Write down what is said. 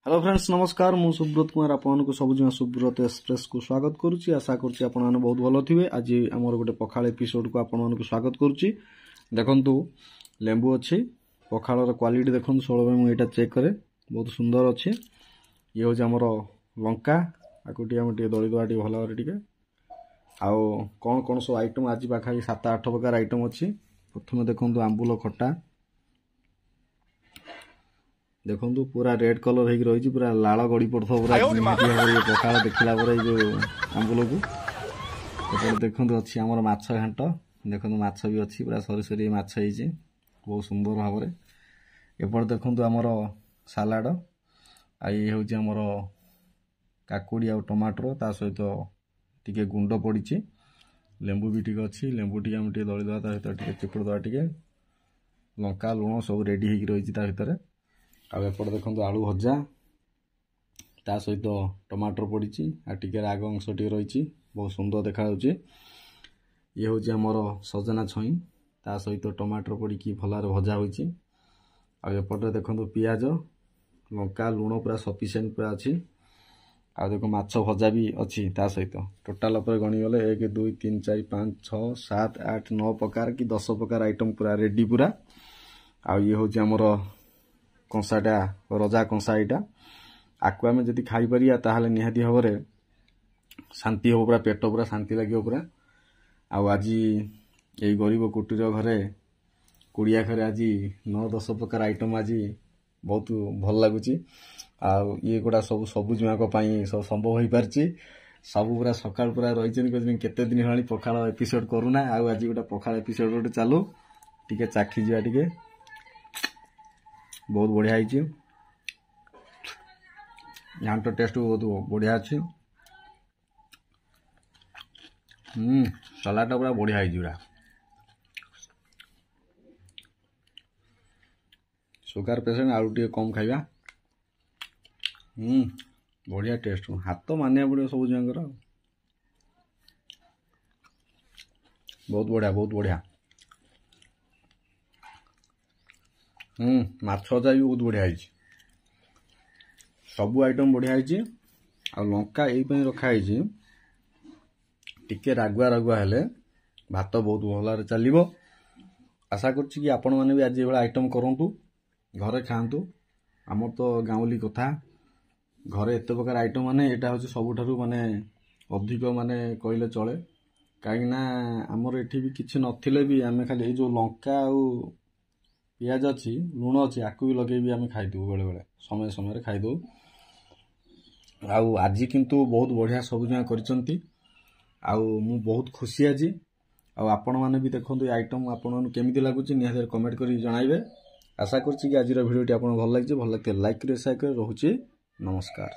Hello friends नमस्कार मु सुब्रत कुमार आपन को सबुज सुब्रत एक्सप्रेस को स्वागत करुच्ची आशा करुच्ची आपण माने बहुत भलो थिबे। आज हमर गोटे पखाल एपिसोड को आपण माने को स्वागत करुच्ची। देखंतु लेंबू अछि पखालर क्वालिटी देखंतु 16 में मु एटा चेक करे बहुत सुंदर अछि। ये हो जे हमर लंका आकुटी हम टे दळि दवाटी भलो रे टिके आउ कोन कोन सो आइटम आज पाखा 7-8 प्रकार आइटम अछि। प्रथमे देखंतु आंबुल खट्टा देखंतु पूरा रेड कलर हेक रही पूरा लाल गड़ी पड़थो पूरा पखाल देखला पर जो आंबुल को एपटे देखंतु अछि हमर माछ घांट देखंतु माछ भी अछि पूरा सरी सरी माछ हिची बहुत सुंदर भाव रे। एपटे देखंतु हमर सलाड आई हो जे हमर काकुडी आ टमाटर ता सहित टिके गुंड पड़िची लेंबू भी टिके अछि लेंबू टिके हम टिके दळि दवा ता भीतर टिके चिपुड़ दवा टिके लंका लूण सब रेडी हेक रही ता भीतर आउपटे देखो आलू भजा ता सहित टमाटर पड़ी आ टिके राग अंश टे रही बहुत सुंदर देखा ये हूँ आमर सजना छई ता सहित टमाटर पड़ी भलार भजा होती आउपटे देखो पियाज लंका लूण पूरा सफिसीयंट पूरा अच्छी आ देखो माछ भजा भी अच्छी ता सहित टोटाल गणी गले 1 2 3 4 5 6 7 8 9 प्रकार कि 10 प्रकार आइटम पूरा रेडी पूरा आ ये हूँ आमर कंसाटा रजा कंसा यहाँ आकु आम जब खाईपर ताहले निहाती भाव शांति हम पूरा पेट पूरा शांति लगे पूरा आज यही गरीब कुटीर घरे कुड़िया घरे आज 9-10 प्रकार आइटम आज बहुत भल लगुच ये गुड़ा सब सबुज माँ सब संभव हो पार्ची सब पूरा सकाल पूरा रही केते दिन होनी पखाल एपिसोड करूना आज गोटे पखाल एपिसोड गोटे चालू टिके चाखी जा टिके बहुत बढ़िया है घांट टेस्ट बहुत बढ़िया अच्छी सलाड पूरा बढ़िया है सुगार पेशेंट आलू टे कम खाइबा बढ़िया टेस्ट हाथ मानिया पड़ो सब जगह बहुत बढ़िया माछ भजा भी बहुत बढ़िया है सबू आइटम बढ़िया है आ लंका यही रखाई टिके रागुआ रागुआ हेले भात बहुत भल चलो आशा करछि कि आपण माने भी आज ये आइटम करंतु घरे खातु आमर तो गाँवली कथा घरे एत प्रकार आइटम माने एटा होछि सबुठारु माने अधिक माने कहले चले कहीं आमर एठी भी किछि नथिले भी आमे खाली जो लंका आ पियाज अच्छी लुण अच्छी आकु भी लगे भी आम खाईदे बेले बेले समय समय खाईदे आज किंतु बहुत बढ़िया सब जगह करिसंती मु बहुत खुशी आज आपण माने भी देखंतु आइटम आपण केमिति लागुची निहार कमेंट करी जणाइबे। आशा करछि कि आज वीडियोटी आपण भल लागछि भल लागते लाइक करे शेयर करे रहुछि नमस्कार।